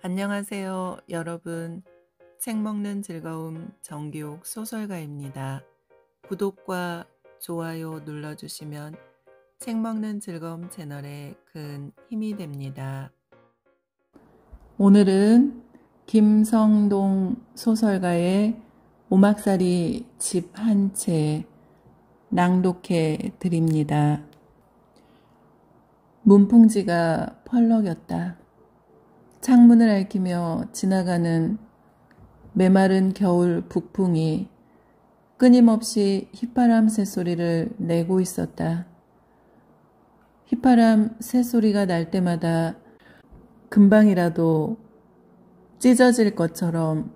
안녕하세요, 여러분. 책 먹는 즐거움 정기욱 소설가입니다. 구독과 좋아요 눌러주시면 책 먹는 즐거움 채널에 큰 힘이 됩니다. 오늘은 김성동 소설가의 오막살이 집 한 채 낭독해 드립니다. 문풍지가 펄럭였다. 창문을 앓히며 지나가는 메마른 겨울 북풍이 끊임없이 휘파람 새소리를 내고 있었다. 휘파람 새소리가 날 때마다 금방이라도 찢어질 것처럼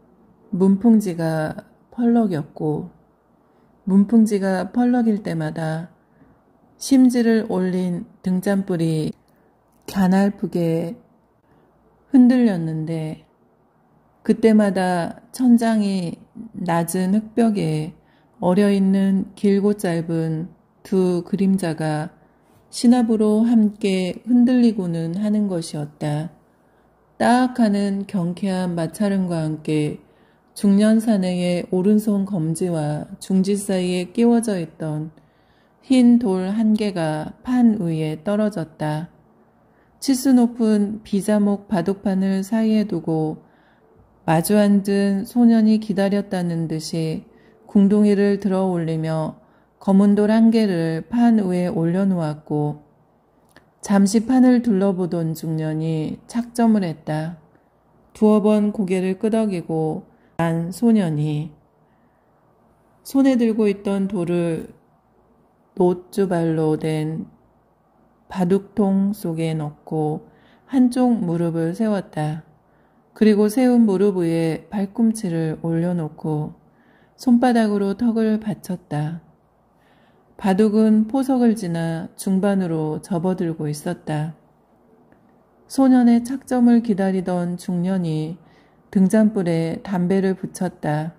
문풍지가 펄럭였고, 문풍지가 펄럭일 때마다 심지를 올린 등잔불이 가날프게 흔들렸는데, 그때마다 천장이 낮은 흙벽에 어려있는 길고 짧은 두 그림자가 시나브로 함께 흔들리고는 하는 것이었다. 딱 하는 경쾌한 마찰음과 함께 중년 사내의 오른손 검지와 중지 사이에 끼워져 있던 흰 돌 한 개가 판 위에 떨어졌다. 치수 높은 비자목 바둑판을 사이에 두고 마주 앉은 소년이 기다렸다는 듯이 궁둥이를 들어 올리며 검은 돌 한 개를 판 위에 올려놓았고, 잠시 판을 둘러보던 중년이 착점을 했다. 두어 번 고개를 끄덕이고 난 소년이 손에 들고 있던 돌을 노주발로 된 바둑통 속에 넣고 한쪽 무릎을 세웠다. 그리고 세운 무릎 위에 발꿈치를 올려놓고 손바닥으로 턱을 받쳤다. 바둑은 포석을 지나 중반으로 접어들고 있었다. 소년의 착점을 기다리던 중년이 등잔불에 담배를 붙였다.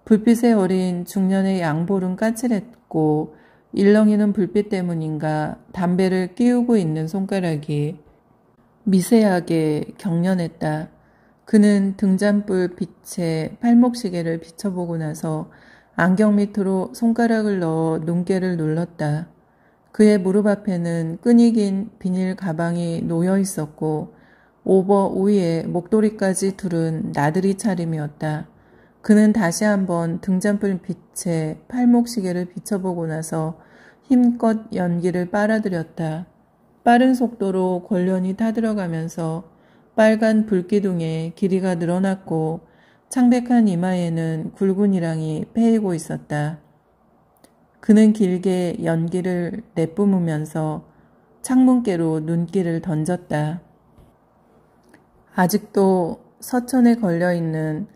불빛에 어린 중년의 양볼은 까칠했고, 일렁이는 불빛 때문인가 담배를 끼우고 있는 손가락이 미세하게 경련했다. 그는 등잔불 빛에 팔목시계를 비춰보고 나서 안경 밑으로 손가락을 넣어 눈깨를 눌렀다. 그의 무릎 앞에는 끈이 긴 비닐 가방이 놓여 있었고, 오버 위에 목도리까지 두른 나들이 차림이었다. 그는 다시 한번 등잔불 빛에 팔목시계를 비춰보고 나서 힘껏 연기를 빨아들였다. 빠른 속도로 권련이 타들어가면서 빨간 불기둥의 길이가 늘어났고, 창백한 이마에는 굵은 이랑이 패이고 있었다. 그는 길게 연기를 내뿜으면서 창문께로 눈길을 던졌다. 아직도 서천에 걸려있는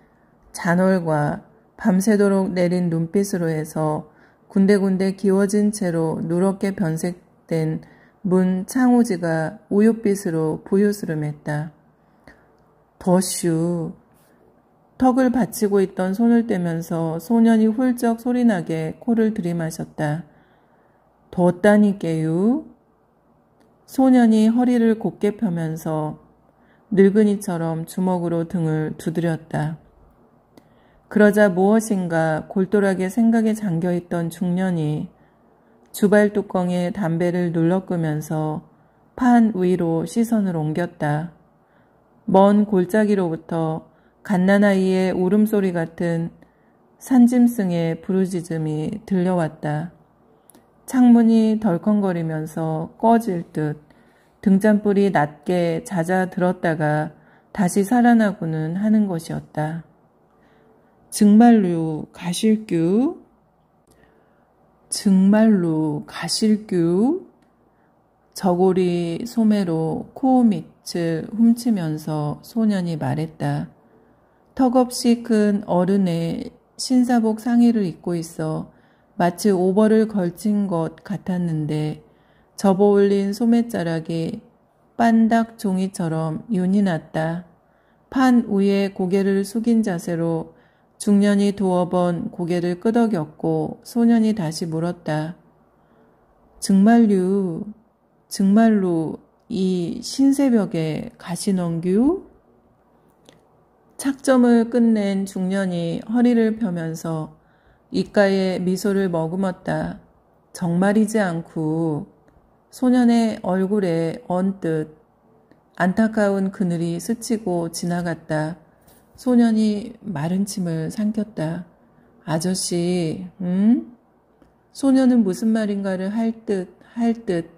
잔월과 밤새도록 내린 눈빛으로 해서 군데군데 기워진 채로 누렇게 변색된 문 창호지가 우윳빛으로 부유스름했다. 더슈. 턱을 받치고 있던 손을 떼면서 소년이 훌쩍 소리나게 코를 들이마셨다. 뒀다니께유. 소년이 허리를 곧게 펴면서 늙은이처럼 주먹으로 등을 두드렸다. 그러자 무엇인가 골똘하게 생각에 잠겨있던 중년이 주발 뚜껑에 담배를 눌러 끄면서 판 위로 시선을 옮겼다. 먼 골짜기로부터 갓난아이의 울음소리 같은 산짐승의 부르짖음이 들려왔다. 창문이 덜컹거리면서 꺼질 듯 등잔불이 낮게 잦아들었다가 다시 살아나고는 하는 것이었다. 정말로 가실규? 정말로 가실규? 저고리 소매로 코 밑을 훔치면서 소년이 말했다. 턱없이 큰 어른의 신사복 상의를 입고 있어 마치 오버를 걸친 것 같았는데, 접어올린 소매자락이 빤닥 종이처럼 윤이 났다. 판 위에 고개를 숙인 자세로 중년이 두어 번 고개를 끄덕였고, 소년이 다시 물었다. 정말로 이 신새벽에 가시넌규? 착점을 끝낸 중년이 허리를 펴면서 입가에 미소를 머금었다. 정말이지 않고 소년의 얼굴에 언뜻 안타까운 그늘이 스치고 지나갔다. 소년이 마른 침을 삼켰다. 아저씨, 응? 소년은 무슨 말인가를 할 듯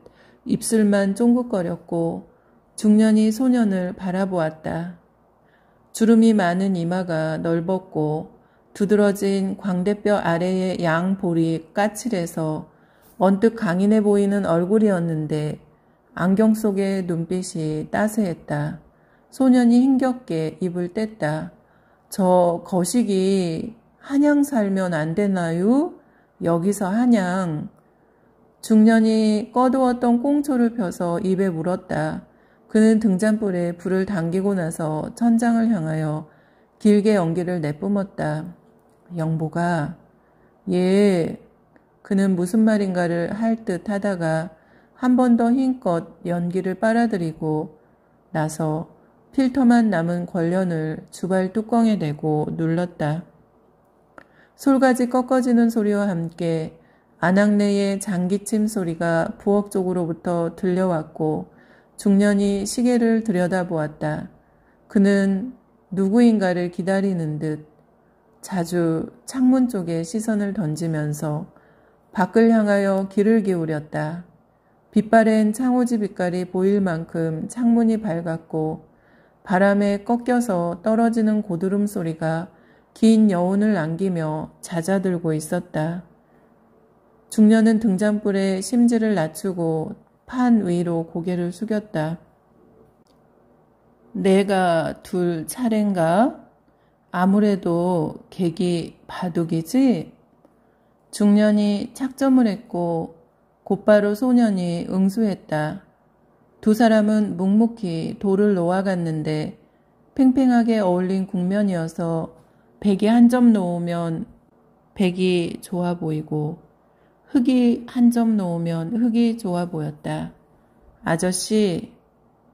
입술만 쫑긋거렸고 중년이 소년을 바라보았다. 주름이 많은 이마가 넓었고 두드러진 광대뼈 아래의 양볼이 까칠해서 언뜻 강인해 보이는 얼굴이었는데 안경 속의 눈빛이 따스했다. 소년이 힘겹게 입을 뗐다. 저 거시기 한양 살면 안 되나요? 여기서 한양. 중년이 꺼두었던 꽁초를 펴서 입에 물었다. 그는 등잔불에 불을 당기고 나서 천장을 향하여 길게 연기를 내뿜었다. 영보가 예. 그는 무슨 말인가를 할 듯 하다가 한 번 더 힘껏 연기를 빨아들이고 나서 필터만 남은 권련을 주발 뚜껑에 대고 눌렀다. 솔가지 꺾어지는 소리와 함께 안악내의 장기침 소리가 부엌 쪽으로부터 들려왔고 중년이 시계를 들여다보았다. 그는 누구인가를 기다리는 듯 자주 창문 쪽에 시선을 던지면서 밖을 향하여 귀를 기울였다. 빛바랜 창호지 빛깔이 보일 만큼 창문이 밝았고 바람에 꺾여서 떨어지는 고드름 소리가 긴 여운을 남기며 잦아들고 있었다. 중년은 등잔불에 심지를 낮추고 판 위로 고개를 숙였다. 내가 둘 차례인가? 아무래도 객이 바둑이지? 중년이 착점을 했고 곧바로 소년이 응수했다. 두 사람은 묵묵히 돌을 놓아갔는데 팽팽하게 어울린 국면이어서 백이 한 점 놓으면 백이 좋아 보이고 흙이 한 점 놓으면 흙이 좋아 보였다. 아저씨,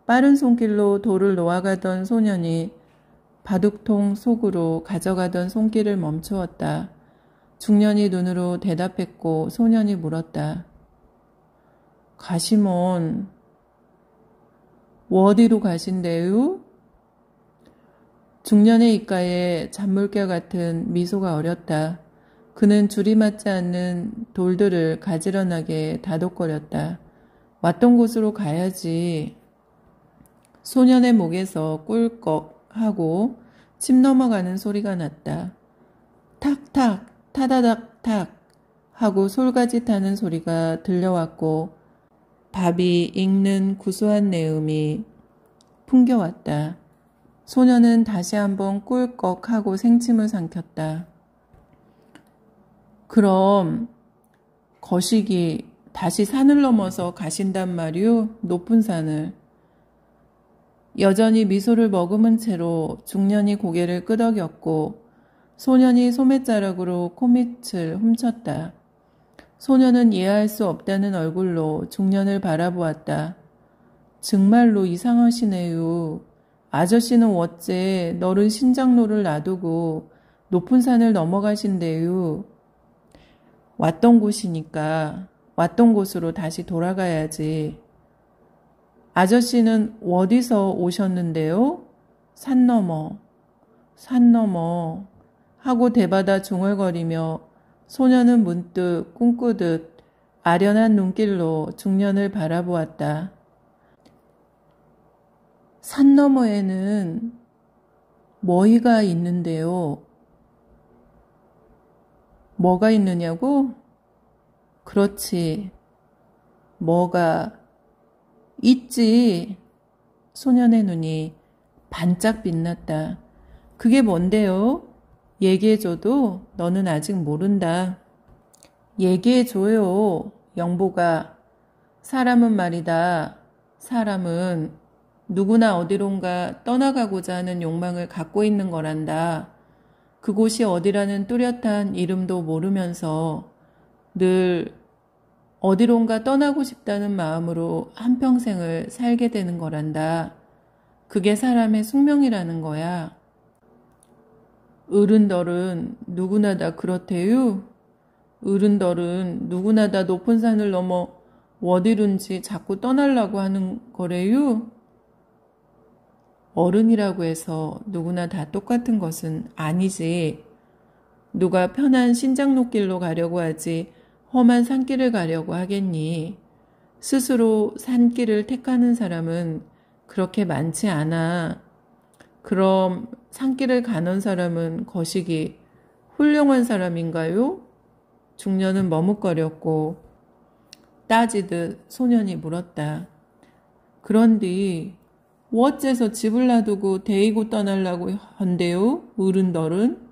빠른 손길로 돌을 놓아가던 소년이 바둑통 속으로 가져가던 손길을 멈추었다. 중년이 눈으로 대답했고 소년이 물었다. 가시면 어디로 가신대요? 중년의 입가에 잔물결 같은 미소가 어렸다. 그는 줄이 맞지 않는 돌들을 가지런하게 다독거렸다. 왔던 곳으로 가야지. 소년의 목에서 꿀꺽 하고 침 넘어가는 소리가 났다. 탁탁 타다닥 탁 하고 솔가지 타는 소리가 들려왔고 밥이 익는 구수한 내음이 풍겨왔다. 소년은 다시 한번 꿀꺽 하고 생침을 삼켰다. 그럼 거시기 다시 산을 넘어서 가신단 말이오? 높은 산을. 여전히 미소를 머금은 채로 중년이 고개를 끄덕였고 소년이 소매자락으로 코밑을 훔쳤다. 소년은 이해할 수 없다는 얼굴로 중년을 바라보았다. 정말로 이상하시네요. 아저씨는 어째 너른 신장로를 놔두고 높은 산을 넘어가신대요. 왔던 곳이니까 왔던 곳으로 다시 돌아가야지. 아저씨는 어디서 오셨는데요? 산 넘어 하고 대받아 중얼거리며 소년은 문득 꿈꾸듯 아련한 눈길로 중년을 바라보았다. 산 너머에는 뭐이가 있는데요. 뭐가 있느냐고? 그렇지. 뭐가 있지. 소년의 눈이 반짝 빛났다. 그게 뭔데요? 얘기해줘도 너는 아직 모른다. 얘기해줘요. 영보가. 사람은 말이다. 사람은 누구나 어디론가 떠나가고자 하는 욕망을 갖고 있는 거란다. 그곳이 어디라는 뚜렷한 이름도 모르면서 늘 어디론가 떠나고 싶다는 마음으로 한평생을 살게 되는 거란다. 그게 사람의 숙명이라는 거야. 어른들은 누구나 다 그렇대요. 어른들은 누구나 다 높은 산을 넘어 어디든지 자꾸 떠나려고 하는 거래요. 어른이라고 해서 누구나 다 똑같은 것은 아니지. 누가 편한 신장로길로 가려고 하지 험한 산길을 가려고 하겠니? 스스로 산길을 택하는 사람은 그렇게 많지 않아. 그럼 산길을 가는 사람은 거시기 훌륭한 사람인가요? 중년은 머뭇거렸고 따지듯 소년이 물었다. 그런데 어째서 집을 놔두고 데이고 떠나려고 한대요? 어른들은?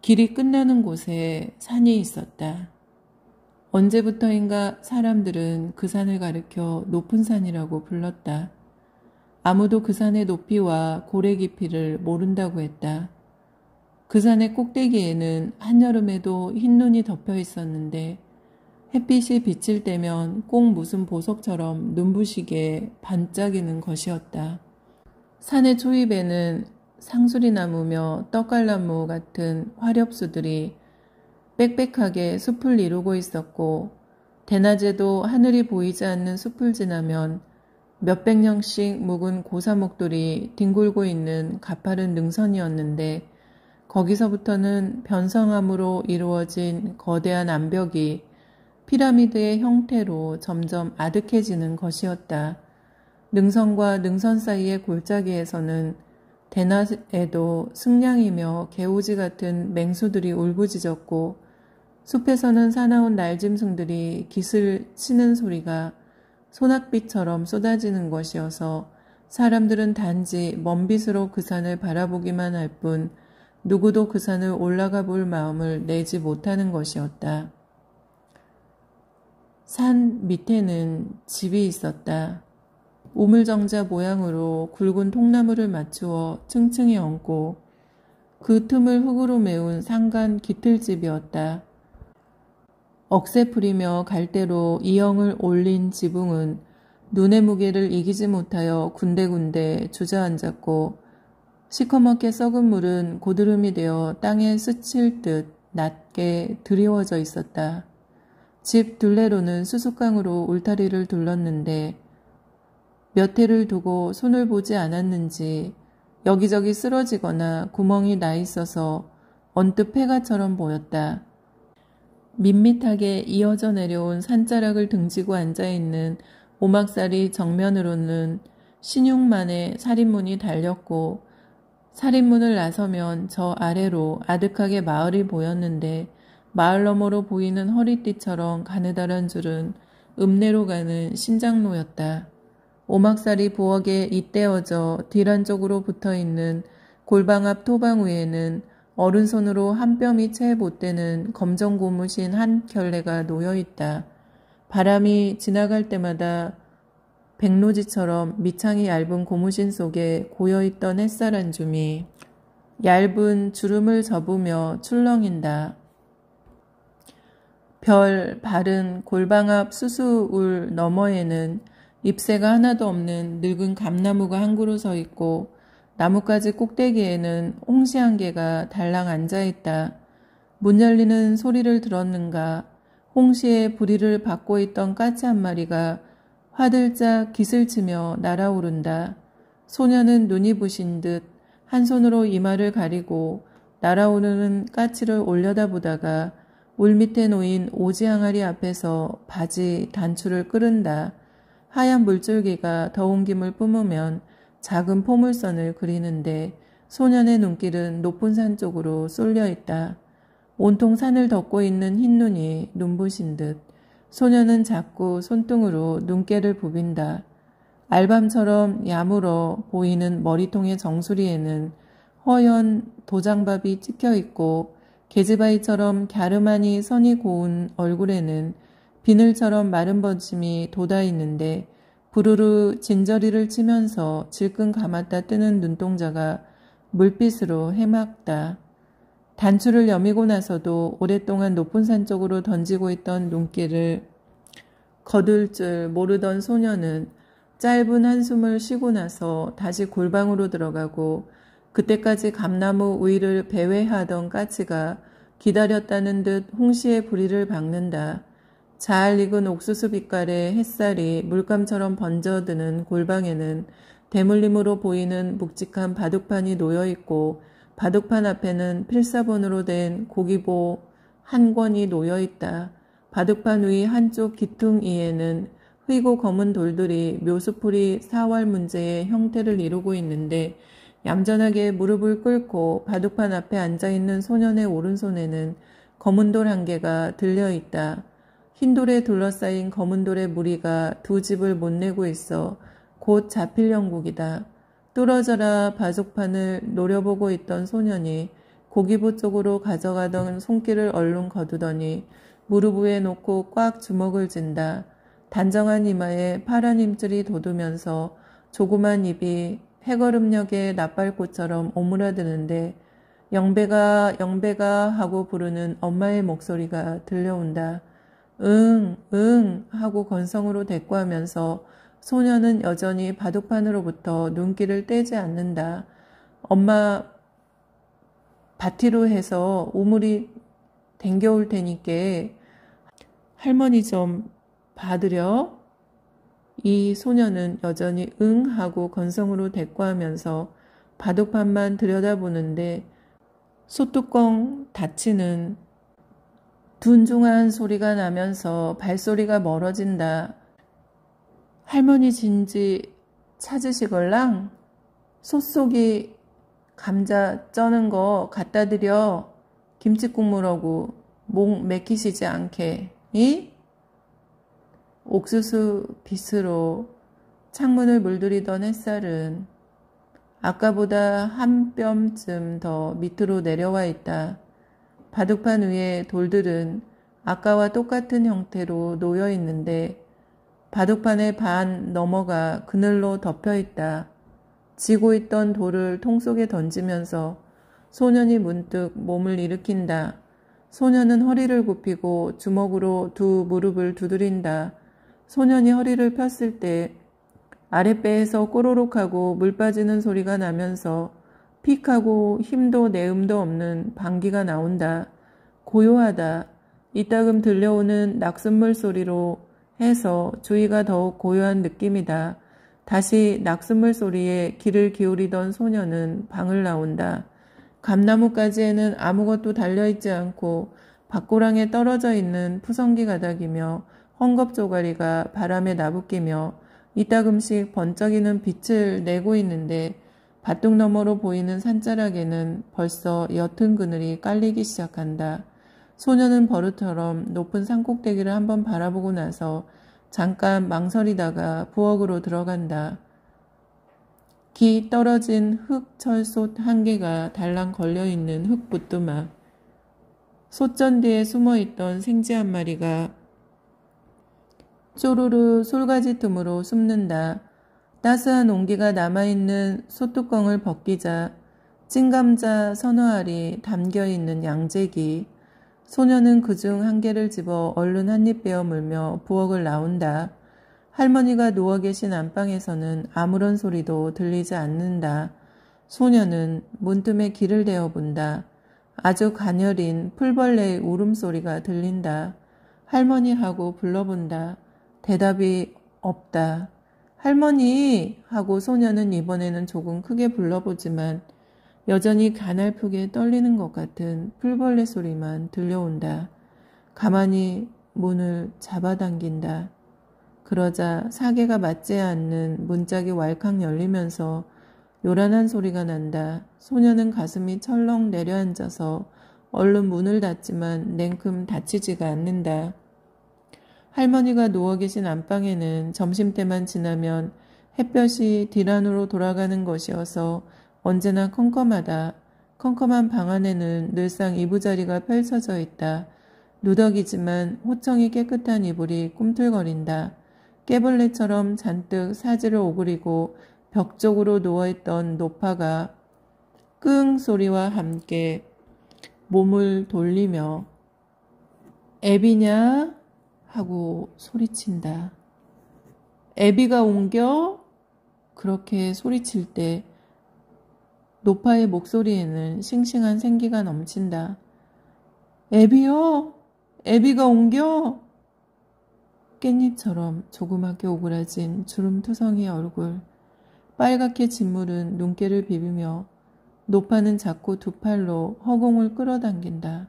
길이 끝나는 곳에 산이 있었다. 언제부터인가 사람들은 그 산을 가리켜 높은 산이라고 불렀다. 아무도 그 산의 높이와 고래 깊이를 모른다고 했다. 그 산의 꼭대기에는 한여름에도 흰 눈이 덮여 있었는데 햇빛이 비칠 때면 꼭 무슨 보석처럼 눈부시게 반짝이는 것이었다. 산의 초입에는 상수리나무며 떡갈나무 같은 화렵수들이 빽빽하게 숲을 이루고 있었고 대낮에도 하늘이 보이지 않는 숲을 지나면 몇백 년씩 묵은 고사목들이 뒹굴고 있는 가파른 능선이었는데 거기서부터는 변성암으로 이루어진 거대한 암벽이 피라미드의 형태로 점점 아득해지는 것이었다. 능선과 능선 사이의 골짜기에서는 대낮에도 승냥이며 개오지 같은 맹수들이 울부짖었고 숲에서는 사나운 날짐승들이 깃을 치는 소리가 소낙비처럼 쏟아지는 것이어서 사람들은 단지 먼빛으로 그 산을 바라보기만 할 뿐 누구도 그 산을 올라가 볼 마음을 내지 못하는 것이었다. 산 밑에는 집이 있었다. 우물정자 모양으로 굵은 통나무를 맞추어 층층이 얹고 그 틈을 흙으로 메운 상간 깃틀집이었다. 억새풀이며 갈대로 이형을 올린 지붕은 눈의 무게를 이기지 못하여 군데군데 주저앉았고 시커멓게 썩은 물은 고드름이 되어 땅에 스칠 듯 낮게 드리워져 있었다. 집 둘레로는 수수깡으로 울타리를 둘렀는데 몇 해를 두고 손을 보지 않았는지 여기저기 쓰러지거나 구멍이 나 있어서 언뜻 폐가처럼 보였다. 밋밋하게 이어져 내려온 산자락을 등지고 앉아있는 오막살이 정면으로는 신육만의 살인문이 달렸고 살인문을 나서면 저 아래로 아득하게 마을이 보였는데 마을 너머로 보이는 허리띠처럼 가느다란 줄은 읍내로 가는 신장로였다. 오막살이 부엌에 잇대어져 뒤란쪽으로 붙어있는 골방 앞 토방 위에는 어른손으로 한 뼘이 채 못되는 검정 고무신 한 켤레가 놓여있다. 바람이 지나갈 때마다 백로지처럼 밑창이 얇은 고무신 속에 고여있던 햇살 한 줌이 얇은 주름을 접으며 출렁인다. 별 바른 골방 앞 수수울 너머에는 잎새가 하나도 없는 늙은 감나무가 한 그루 서 있고 나뭇가지 꼭대기에는 홍시 한 개가 달랑 앉아있다. 문 열리는 소리를 들었는가 홍시의 부리를 받고 있던 까치 한 마리가 화들짝 깃을 치며 날아오른다. 소녀는 눈이 부신 듯 한 손으로 이마를 가리고 날아오르는 까치를 올려다보다가 물밑에 놓인 오지 항아리 앞에서 바지 단추를 끄른다. 하얀 물줄기가 더운 김을 뿜으면 작은 포물선을 그리는데 소년의 눈길은 높은 산 쪽으로 쏠려 있다. 온통 산을 덮고 있는 흰 눈이 눈부신 듯 소년은 자꾸 손등으로 눈깨를 부빈다. 알밤처럼 야물어 보이는 머리통의 정수리에는 허연 도장밥이 찍혀 있고 계지바위처럼 갸름하니 선이 고운 얼굴에는 비늘처럼 마른 버짐이 돋아 있는데 부르르 진저리를 치면서 질끈 감았다 뜨는 눈동자가 물빛으로 해맑다. 단추를 여미고 나서도 오랫동안 높은 산 쪽으로 던지고 있던 눈길을 거둘 줄 모르던 소녀는 짧은 한숨을 쉬고 나서 다시 골방으로 들어가고 그때까지 감나무 위를 배회하던 까치가 기다렸다는 듯 홍시의 부리를 박는다. 잘 익은 옥수수 빛깔의 햇살이 물감처럼 번져드는 골방에는 대물림으로 보이는 묵직한 바둑판이 놓여있고 바둑판 앞에는 필사본으로 된 고기보 한 권이 놓여있다. 바둑판 위 한쪽 기퉁이에는 희고 검은 돌들이 묘수풀이 사활 문제의 형태를 이루고 있는데 얌전하게 무릎을 꿇고 바둑판 앞에 앉아있는 소년의 오른손에는 검은 돌 한 개가 들려있다. 흰 돌에 둘러싸인 검은 돌의 무리가 두 집을 못 내고 있어 곧 잡힐 형국이다. 뚫어져라 바둑판을 노려보고 있던 소년이 고기보 쪽으로 가져가던 손길을 얼른 거두더니 무릎 위에 놓고 꽉 주먹을 쥔다. 단정한 이마에 파란 힘줄이 돋으면서 조그만 입이 해거름역의 낯발꽃처럼 오므라드는데 영배가 영배가 하고 부르는 엄마의 목소리가 들려온다. 응, 응 하고 건성으로 대꾸하면서 소녀는 여전히 바둑판으로부터 눈길을 떼지 않는다. 엄마 밭으로 해서 우물이 댕겨올 테니께 할머니 좀 받으려? 이 소녀는 여전히 응 하고 건성으로 대꾸하면서 바둑판만 들여다보는데 소뚜껑 닫히는 둔중한 소리가 나면서 발소리가 멀어진다. 할머니 진지 찾으시걸랑? 솥속이 감자 쩌는 거 갖다 드려. 김치 국물하고 목 맥히시지 않게. 이? 옥수수 빛으로 창문을 물들이던 햇살은 아까보다 한 뼘쯤 더 밑으로 내려와 있다. 바둑판 위에 돌들은 아까와 똑같은 형태로 놓여 있는데 바둑판의 반 너머가 그늘로 덮여 있다. 지고 있던 돌을 통 속에 던지면서 소년이 문득 몸을 일으킨다. 소년은 허리를 굽히고 주먹으로 두 무릎을 두드린다. 소년이 허리를 폈을 때 아랫배에서 꼬로록하고 물 빠지는 소리가 나면서 픽하고 힘도 내음도 없는 방귀가 나온다. 고요하다. 이따금 들려오는 낙숫물 소리로 해서 주위가 더욱 고요한 느낌이다. 다시 낙숫물 소리에 귀를 기울이던 소녀는 방을 나온다. 감나무가지에는 아무것도 달려있지 않고 밭고랑에 떨어져 있는 푸성기 가닥이며 헝겊조가리가 바람에 나부끼며 이따금씩 번쩍이는 빛을 내고 있는데 밭둑 너머로 보이는 산자락에는 벌써 옅은 그늘이 깔리기 시작한다. 소녀는 버릇처럼 높은 산꼭대기를 한번 바라보고 나서 잠깐 망설이다가 부엌으로 들어간다. 기 떨어진 흙철솥 한 개가 달랑 걸려있는 흙부뚜막. 솥전 뒤에 숨어있던 생쥐 한 마리가 쪼르르 솔가지 틈으로 숨는다. 따스한 온기가 남아있는 솥뚜껑을 벗기자 찐감자 서너 알이 담겨있는 양재기. 소녀는 그중 한 개를 집어 얼른 한 입 베어 물며 부엌을 나온다. 할머니가 누워 계신 안방에서는 아무런 소리도 들리지 않는다. 소녀는 문틈에 귀를 대어 본다. 아주 가녀린 풀벌레의 울음소리가 들린다. 할머니 하고 불러본다. 대답이 없다. 할머니 하고 소녀는 이번에는 조금 크게 불러보지만 여전히 가날프게 떨리는 것 같은 풀벌레 소리만 들려온다. 가만히 문을 잡아당긴다. 그러자 사계가 맞지 않는 문짝이 왈칵 열리면서 요란한 소리가 난다. 소녀는 가슴이 철렁 내려앉아서 얼른 문을 닫지만 냉큼 닫히지가 않는다. 할머니가 누워 계신 안방에는 점심때만 지나면 햇볕이 뒤란으로 돌아가는 것이어서 언제나 컴컴하다. 컴컴한 방 안에는 늘상 이부자리가 펼쳐져 있다. 누더기지만 호청이 깨끗한 이불이 꿈틀거린다. 깨벌레처럼 잔뜩 사지를 오그리고 벽 쪽으로 누워있던 노파가 끙 소리와 함께 몸을 돌리며 애비냐? 하고 소리친다. 애비가 옮겨? 그렇게 소리칠 때 노파의 목소리에는 싱싱한 생기가 넘친다. 애비요! 애비가 옮겨! 깻잎처럼 조그맣게 오그라진 주름투성이의 얼굴, 빨갛게 짓무른 눈깨를 비비며 노파는 자꾸 두 팔로 허공을 끌어당긴다.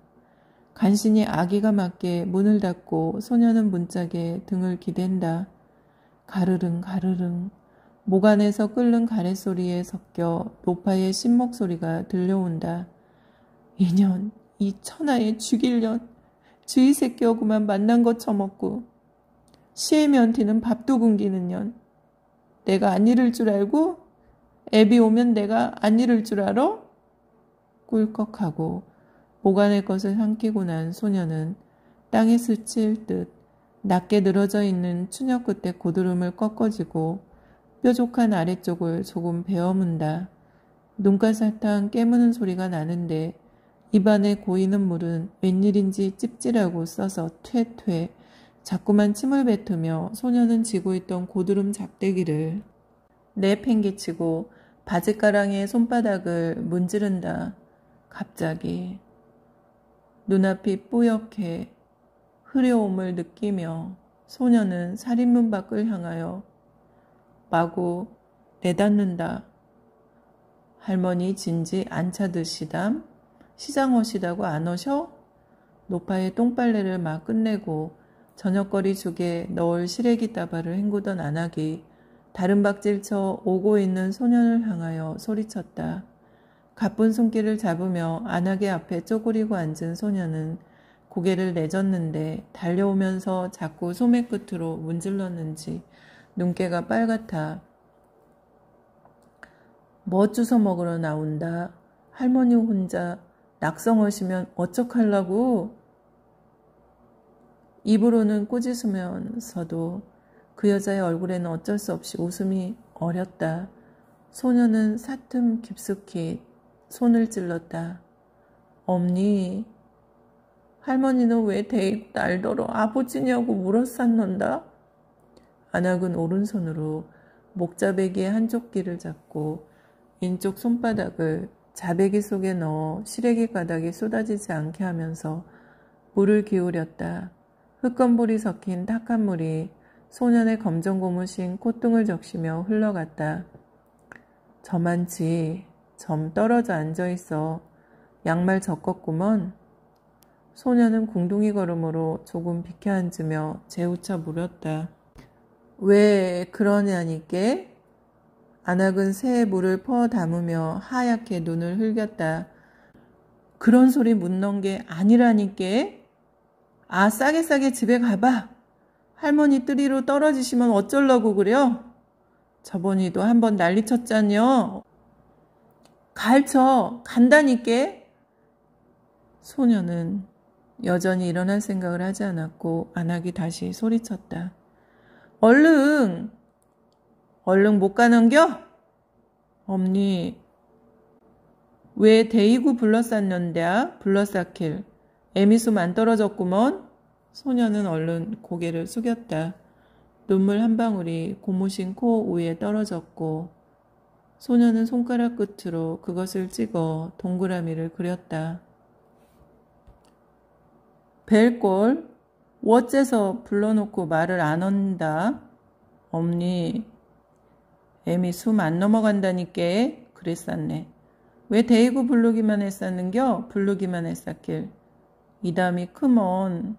간신히 아기가 맞게 문을 닫고 소녀는 문짝에 등을 기댄다. 가르릉 가르릉 목 안에서 끓는 가래소리에 섞여 노파의 신목소리가 들려온다. 이년, 이 천하의 죽일년, 쥐 새끼하고만 만난 거 처먹고 시의 면티는 밥도 굶기는 년. 내가 안 잃을 줄 알고? 애비 오면 내가 안 잃을 줄 알아? 꿀꺽하고 목 안의 것을 삼키고 난 소녀는 땅에 스칠 듯 낮게 늘어져 있는 추녀 끝에 고드름을 꺾어지고 뾰족한 아래쪽을 조금 베어문다. 눈가사탕 깨무는 소리가 나는데 입안에 고이는 물은 웬일인지 찝찝하고 써서 퇴퇴 자꾸만 침을 뱉으며 소녀는 지고 있던 고드름 작대기를 내팽개치고 바지가랑이의 손바닥을 문지른다. 갑자기 눈앞이 뿌옇게 흐려옴을 느끼며 소녀는 살인문 밖을 향하여 마구 내닫는다. 할머니 진지 안 차드시담? 시장 오시다고 안 오셔? 노파의 똥빨래를 막 끝내고 저녁거리 죽에 넣을 시래기 따발을 헹구던 안악이 다른 박질쳐 오고 있는 소년을 향하여 소리쳤다. 가쁜 손길을 잡으며 안악의 앞에 쪼그리고 앉은 소년은 고개를 내젓는데 달려오면서 자꾸 소매 끝으로 문질렀는지 눈깨가 빨갛다. 뭐 주워 먹으러 나온다. 할머니 혼자 낙성하시면 어쩌할라고. 입으로는 꾸짖으면서도 그 여자의 얼굴에는 어쩔 수 없이 웃음이 어렸다. 소녀는 사틈 깊숙이 손을 찔렀다. 엄니, 할머니는 왜 데이고 날더러 아버지냐고 물어쌌는다. 안악은 오른손으로 목자배기의 한쪽 귀를 잡고 왼쪽 손바닥을 자배기 속에 넣어 시래기 가닥이 쏟아지지 않게 하면서 물을 기울였다. 흙건볼이 섞인 탁한 물이 소년의 검정 고무신 콧등을 적시며 흘러갔다. 저만치 점 떨어져 앉아있어. 양말 젖었구먼. 소년은 궁둥이 걸음으로 조금 비켜앉으며 재우쳐 물었다. 왜 그러냐니께? 안악은 새에 물을 퍼 담으며 하얗게 눈을 흘겼다. 그런 소리 묻는 게 아니라니께? 아, 싸게 집에 가봐. 할머니 뜨리로 떨어지시면 어쩌려고 그래요? 저번에도 한번 난리쳤잖여. 갈쳐 간다니께? 소녀는 여전히 일어날 생각을 하지 않았고 안악이 다시 소리쳤다. 얼른 못 가는겨? 엄니 왜 데이구 불러쌌는데야? 불러쌌길 애미숨 안 떨어졌구먼. 소녀는 얼른 고개를 숙였다. 눈물 한 방울이 고무신 코 위에 떨어졌고 소녀는 손가락 끝으로 그것을 찍어 동그라미를 그렸다. 벨꼴 어째서 불러놓고 말을 안 한다. 엄니 애미 숨 안 넘어간다니께. 그랬었네. 왜 데이고 부르기만 했었는겨? 부르기만 했었길. 이담이 크먼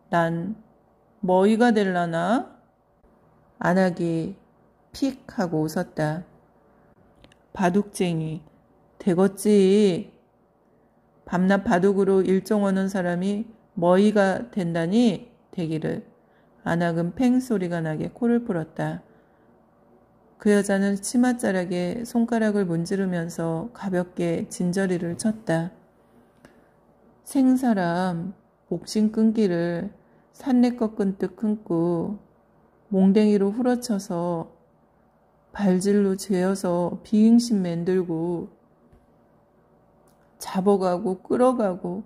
난 뭐이가 될라나? 안악이 픽 하고 웃었다. 바둑쟁이 되겠지. 밤낮 바둑으로 일종하는 사람이 뭐이가 된다니? 되기를. 안악은 팽 소리가 나게 코를 풀었다. 그 여자는 치맛자락에 손가락을 문지르면서 가볍게 진저리를 쳤다. 생사람 목신 끈기를 산내 꺾은 듯 끊고 몽댕이로 후러쳐서 발질로 죄어서 비응심 만들고 잡아가고 끌어가고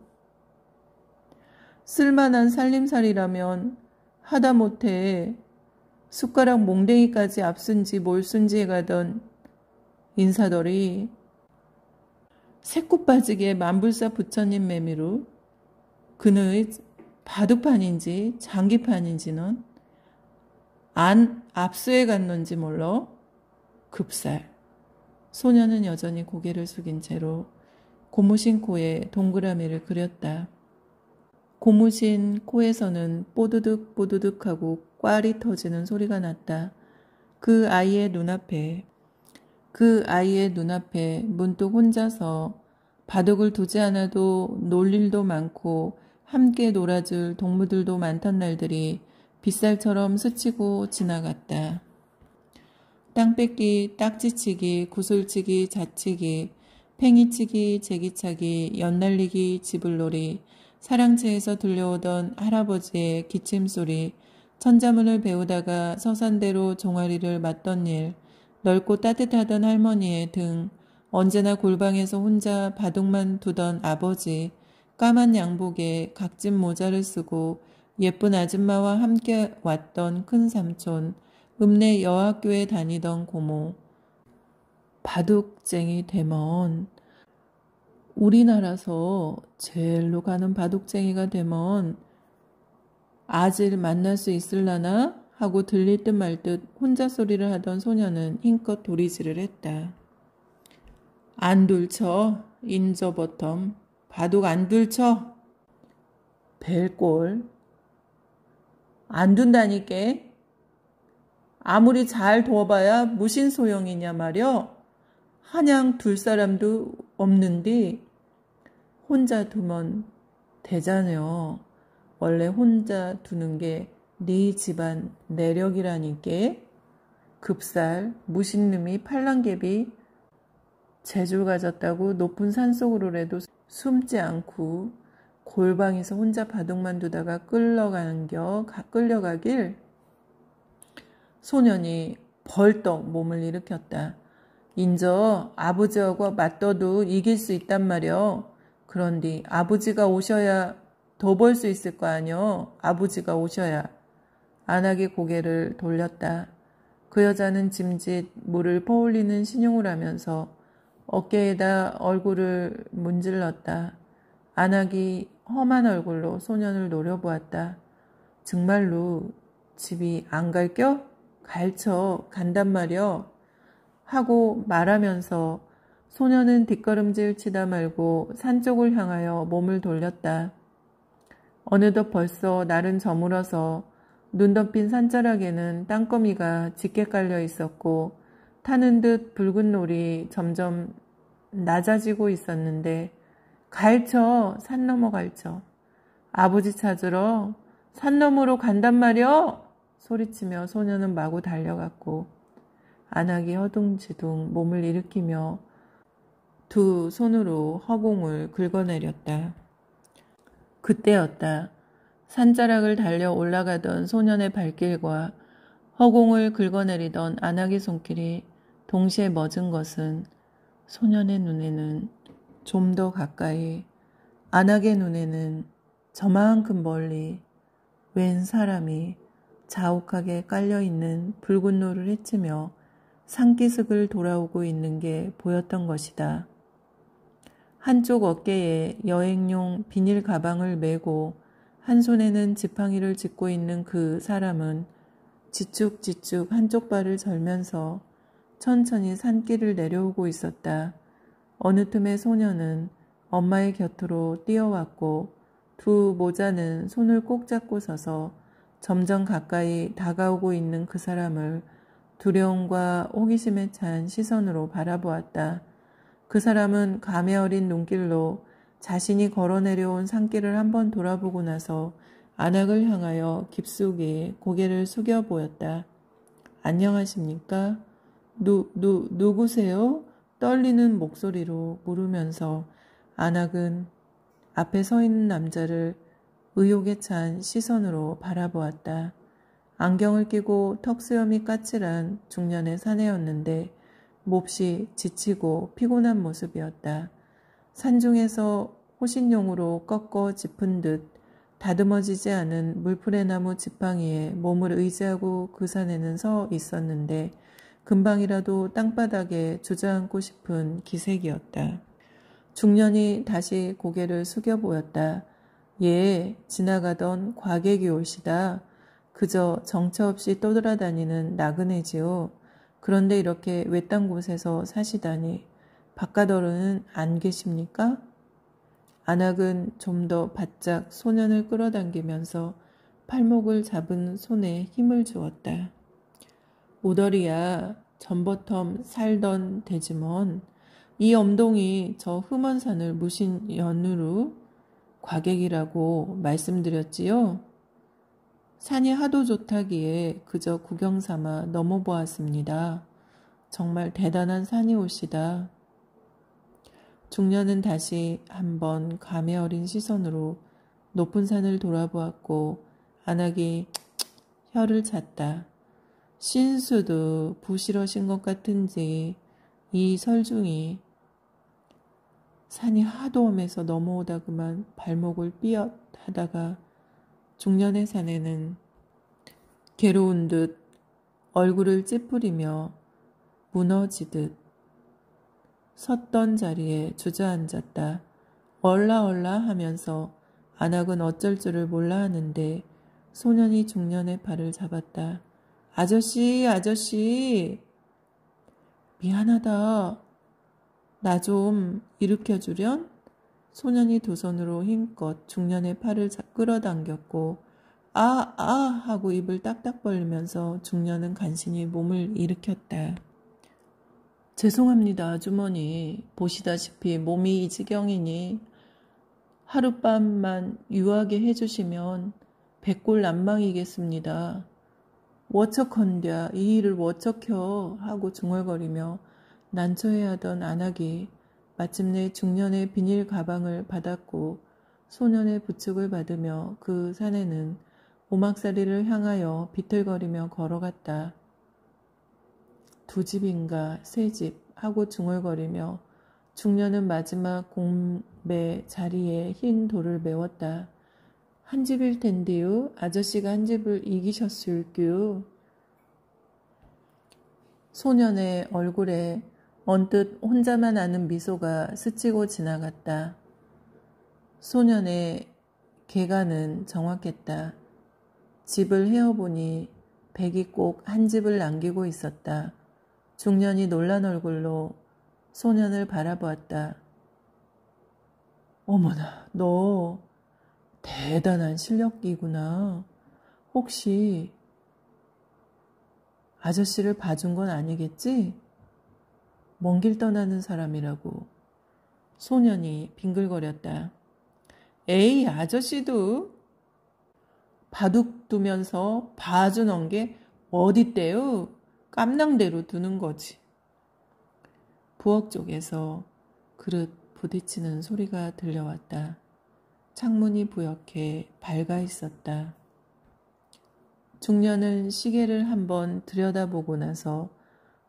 쓸만한 살림살이라면 하다못해 숟가락 몽댕이까지 앞순지 몰순지 해가던 인사들이 새꽃 빠지게 만불사 부처님 매미로 그의 바둑판인지 장기판인지는 안 압수해 갔는지 몰라 급살. 소녀는 여전히 고개를 숙인 채로 고무신 코에 동그라미를 그렸다. 고무신 코에서는 뽀드득 뽀드득 하고 꽈리 터지는 소리가 났다. 그 아이의 눈앞에 문득 혼자서 바둑을 두지 않아도 놀 일도 많고 함께 놀아줄 동무들도 많던 날들이 빗살처럼 스치고 지나갔다. 땅뺏기, 딱지치기, 구슬치기, 자치기, 팽이치기, 제기차기, 연날리기, 지불놀이, 사랑채에서 들려오던 할아버지의 기침소리, 천자문을 배우다가 서산대로 종아리를 맞던 일, 넓고 따뜻하던 할머니의 등, 언제나 골방에서 혼자 바둑만 두던 아버지, 까만 양복에 각진 모자를 쓰고 예쁜 아줌마와 함께 왔던 큰 삼촌, 읍내 여학교에 다니던 고모, 바둑쟁이 되면 우리나라서 제일로 가는 바둑쟁이가 되면 아질 만날 수 있을라나 하고 들릴 듯 말 듯 혼자 소리를 하던 소녀는 힘껏 도리질을 했다. 안 둘쳐 인저버텀 바둑 안 둘쳐 벨꼴 안 둔다니까. 아무리 잘 둬봐야 무슨 소용이냐 말여. 한양 둘 사람도 없는데 혼자 두면 되잖아요. 원래 혼자 두는 게 네 집안 내력이라니까. 급살 무신 놈이 팔랑개비 재주 가졌다고 높은 산속으로라도 숨지 않고 골방에서 혼자 바둑만 두다가 끌려가길. 소년이 벌떡 몸을 일으켰다. 인저 아버지하고 맞떠도 이길 수 있단 말이여. 그런데 아버지가 오셔야 더 벌 수 있을 거 아니여. 아버지가 오셔야. 안하게 고개를 돌렸다. 그 여자는 짐짓 물을 퍼올리는 신용을 하면서 어깨에다 얼굴을 문질렀다. 안하기 험한 얼굴로 소년을 노려보았다. 정말로 집이 안 갈겨? 갈쳐 간단 말이여. 하고 말하면서 소년은 뒷걸음질 치다 말고 산 쪽을 향하여 몸을 돌렸다. 어느덧 벌써 날은 저물어서 눈 덮인 산자락에는 땅거미가 짙게 깔려 있었고 타는 듯 붉은 놀이 점점 낮아지고 있었는데 갈쳐 산 넘어 갈쳐 아버지 찾으러 산 너머로 간단 말이여. 소리치며 소녀는 마구 달려갔고 안하기 허둥지둥 몸을 일으키며 두 손으로 허공을 긁어내렸다. 그때였다. 산자락을 달려 올라가던 소년의 발길과 허공을 긁어내리던 안하기 손길이 동시에 멎은 것은 소년의 눈에는 좀 더 가까이, 안하기의 눈에는 저만큼 멀리 웬 사람이 자욱하게 깔려있는 붉은 노를 헤치며 산기슭을 돌아오고 있는 게 보였던 것이다. 한쪽 어깨에 여행용 비닐 가방을 메고 한 손에는 지팡이를 짚고 있는 그 사람은 지축지축 한쪽 발을 절면서 천천히 산길을 내려오고 있었다. 어느 틈에 소녀는 엄마의 곁으로 뛰어왔고 두 모자는 손을 꼭 잡고 서서 점점 가까이 다가오고 있는 그 사람을 두려움과 호기심에 찬 시선으로 바라보았다. 그 사람은 감에 어린 눈길로 자신이 걸어 내려온 산길을 한번 돌아보고 나서 안악을 향하여 깊숙이 고개를 숙여 보였다. 안녕하십니까? 누구세요? 떨리는 목소리로 물으면서 안악은 앞에 서 있는 남자를 의욕에 찬 시선으로 바라보았다. 안경을 끼고 턱수염이 까칠한 중년의 사내였는데 몹시 지치고 피곤한 모습이었다. 산중에서 호신용으로 꺾어 짚은 듯 다듬어지지 않은 물풀의나무 지팡이에 몸을 의지하고 그 산에는 서 있었는데 금방이라도 땅바닥에 주저앉고 싶은 기색이었다. 중년이 다시 고개를 숙여 보였다. 예, 지나가던 과객이 올시다. 그저 정처 없이 떠돌아다니는 나그네지요. 그런데 이렇게 외딴 곳에서 사시다니 바깥으로는 안 계십니까? 안악은 좀 더 바짝 소년을 끌어당기면서 팔목을 잡은 손에 힘을 주었다. 오더리야, 전버텀 살던 되지먼 이 엄동이 저 흠원산을 무신 연으로 과객이라고 말씀드렸지요. 산이 하도 좋다기에 그저 구경 삼아 넘어보았습니다. 정말 대단한 산이 올시다. 중년은 다시 한번 감회 어린 시선으로 높은 산을 돌아보았고 안악이 혀를 찼다. 신수도 부실하신 것 같은지 이 설중이 산이 하도 험해서 넘어오다 그만 발목을 삐엇 하다가 중년의 사내는 괴로운 듯 얼굴을 찌푸리며 무너지듯 섰던 자리에 주저앉았다. 얼라얼라 하면서 안악은 어쩔 줄을 몰라 하는데 소년이 중년의 팔을 잡았다. 아저씨, 아저씨. 미안하다. 나 좀 일으켜주련? 소년이 두 손으로 힘껏 중년의 팔을 끌어당겼고 아 하고 입을 딱딱 벌리면서 중년은 간신히 몸을 일으켰다. 죄송합니다, 아주머니. 보시다시피 몸이 이 지경이니 하룻밤만 유하게 해주시면 백골난방이겠습니다. 워처컨뎌 이 일을 워처켜 하고 중얼거리며 난처해하던 안악이 마침내 중년의 비닐 가방을 받았고 소년의 부축을 받으며 그 사내는 오막살이를 향하여 비틀거리며 걸어갔다. 두 집인가 세 집 하고 중얼거리며 중년은 마지막 공배 자리에 흰 돌을 메웠다. 한 집일 텐데요. 아저씨가 한 집을 이기셨을규. 소년의 얼굴에 언뜻 혼자만 아는 미소가 스치고 지나갔다. 소년의 계가는 정확했다. 집을 헤어보니 백이 꼭 한 집을 남기고 있었다. 중년이 놀란 얼굴로 소년을 바라보았다. 어머나, 너 대단한 실력이구나. 혹시 아저씨를 봐준 건 아니겠지? 먼 길 떠나는 사람이라고. 소년이 빙글거렸다. 에이, 아저씨도 바둑 두면서 봐주는 게 어딨대요? 깜낭대로 두는 거지. 부엌 쪽에서 그릇 부딪히는 소리가 들려왔다. 창문이 부옇게 밝아 있었다. 중년은 시계를 한번 들여다보고 나서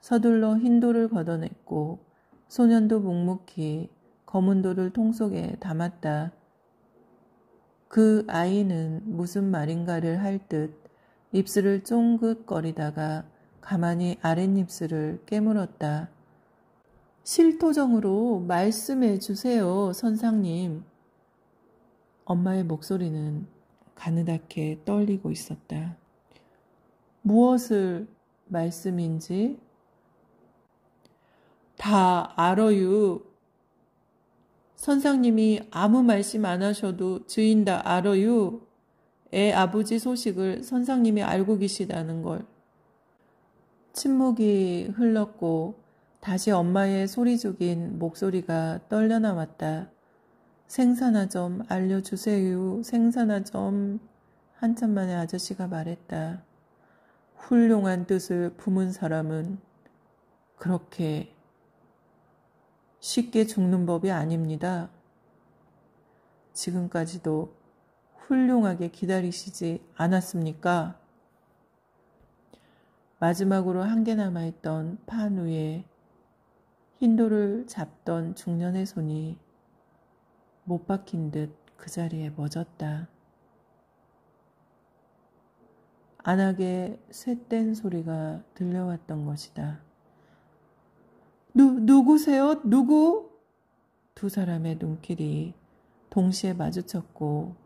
서둘러 흰 돌을 걷어냈고 소년도 묵묵히 검은 돌을 통 속에 담았다. 그 아이는 무슨 말인가를 할 듯 입술을 쫑긋거리다가 가만히 아랫입술을 깨물었다. 실토정으로 말씀해 주세요, 선상님. 엄마의 목소리는 가느다랗게 떨리고 있었다. 무엇을 말씀인지 다 알어요. 선상님이 아무 말씀 안 하셔도 주인 다 알어요. 애 아버지 소식을 선상님이 알고 계시다는 걸. 침묵이 흘렀고 다시 엄마의 소리 죽인 목소리가 떨려 나왔다. 생사나 좀 알려주세요. 생사나 좀. 한참 만에 아저씨가 말했다. 훌륭한 뜻을 품은 사람은 그렇게 쉽게 죽는 법이 아닙니다. 지금까지도 훌륭하게 기다리시지 않았습니까? 마지막으로 한 개 남아있던 판 위에 흰돌을 잡던 중년의 손이 못 박힌 듯 그 자리에 멎었다. 안하게 쇳된 소리가 들려왔던 것이다. 누구세요? 누구? 두 사람의 눈길이 동시에 마주쳤고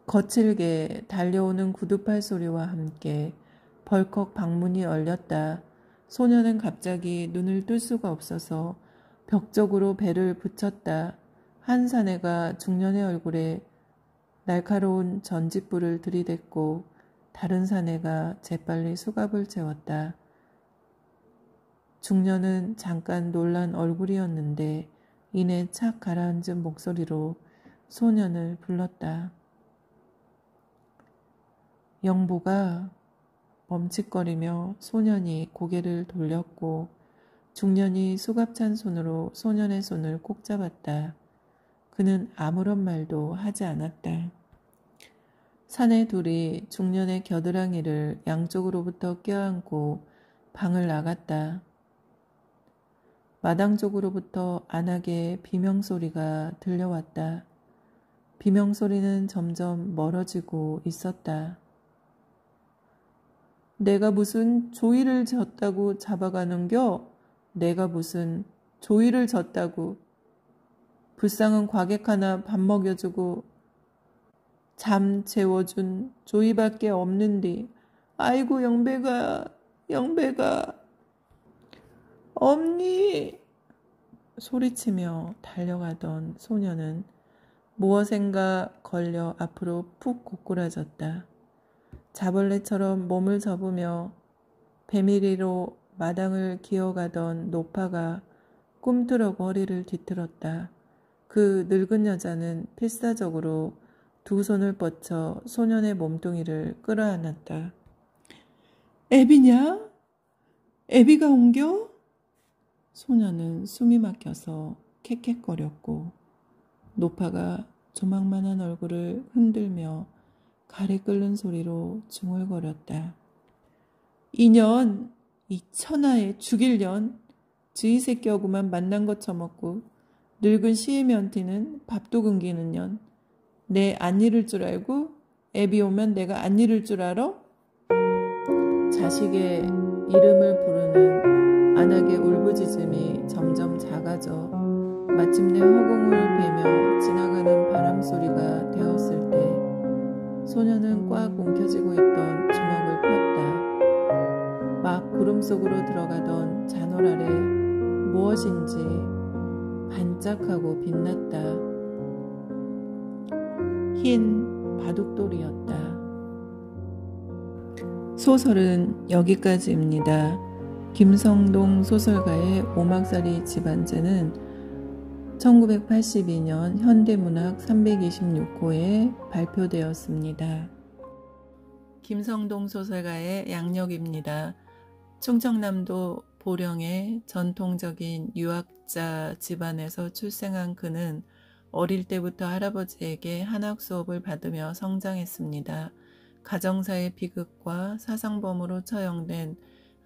거칠게 달려오는 구두팔 소리와 함께 벌컥 방문이 열렸다. 소녀는 갑자기 눈을 뜰 수가 없어서 벽쪽으로 배를 붙였다. 한 사내가 중년의 얼굴에 날카로운 전짓불을 들이댔고 다른 사내가 재빨리 수갑을 채웠다. 중년은 잠깐 놀란 얼굴이었는데 이내 착 가라앉은 목소리로 소년을 불렀다. 영보가. 멈칫거리며 소년이 고개를 돌렸고 중년이 수갑찬 손으로 소년의 손을 꼭 잡았다. 그는 아무런 말도 하지 않았다. 사내 둘이 중년의 겨드랑이를 양쪽으로부터 껴안고 방을 나갔다. 마당 쪽으로부터 안하게 비명소리가 들려왔다. 비명소리는 점점 멀어지고 있었다. 내가 무슨 조이를 졌다고 잡아가는겨? 내가 무슨 조이를 졌다고. 불쌍한 과객 하나 밥 먹여주고 잠 재워준 조이밖에 없는디. 아이고 영배가. 엄니. 소리치며 달려가던 소녀는 무엇인가 걸려 앞으로 푹 고꾸라졌다. 자벌레처럼 몸을 접으며 배밀이로 마당을 기어가던 노파가 꿈틀어고 허리를 뒤틀었다. 그 늙은 여자는 필사적으로 두 손을 뻗쳐 소년의 몸뚱이를 끌어안았다. 애비냐? 애비가 옮겨? 소년은 숨이 막혀서 캑캑거렸고 노파가 조망만한 얼굴을 흔들며 가래 끓는 소리로 중얼거렸다. 이년, 이 천하에 죽일 년, 지이 새끼하고만 만난 것 처먹고 늙은 시의 면티는 밥도 굶기는 년, 내 안 잃을 줄 알고 애비 오면 내가 안 잃을 줄 알아? 자식의 이름을 부르는 안하게 울부짖음이 점점 작아져 마침내 허공을 베며 지나가는 바람소리가 되었을 때 소녀는 꽉 움켜쥐고 있던 주먹을 폈다. 막 구름 속으로 들어가던 잔홀 아래 무엇인지 반짝하고 빛났다. 흰 바둑돌이었다. 소설은 여기까지입니다. 김성동 소설가의 오막살이 집안제는 1982년 현대문학 326호에 발표되었습니다. 김성동 소설가의 양력입니다. 충청남도 보령의 전통적인 유학자 집안에서 출생한 그는 어릴 때부터 할아버지에게 한학 수업을 받으며 성장했습니다. 가정사의 비극과 사상범으로 처형된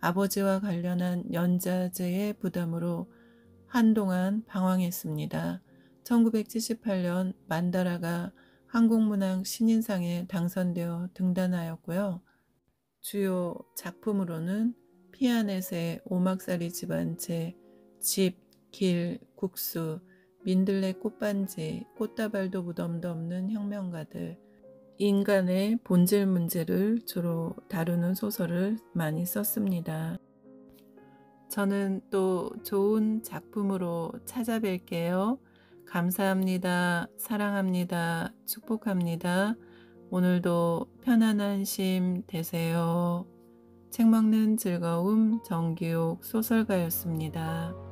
아버지와 관련한 연좌제의 부담으로 한동안 방황했습니다. 1978년 만다라가 한국문학 신인상에 당선되어 등단하였고요. 주요 작품으로는 피아넷의 오막살이 집안채, 집, 길, 국수, 민들레 꽃반지, 꽃다발도 무덤도 없는 혁명가들, 인간의 본질 문제를 주로 다루는 소설을 많이 썼습니다. 저는 또 좋은 작품으로 찾아뵐게요. 감사합니다. 사랑합니다. 축복합니다. 오늘도 편안한 쉼 되세요. 책 먹는 즐거움 정기욱 소설가였습니다.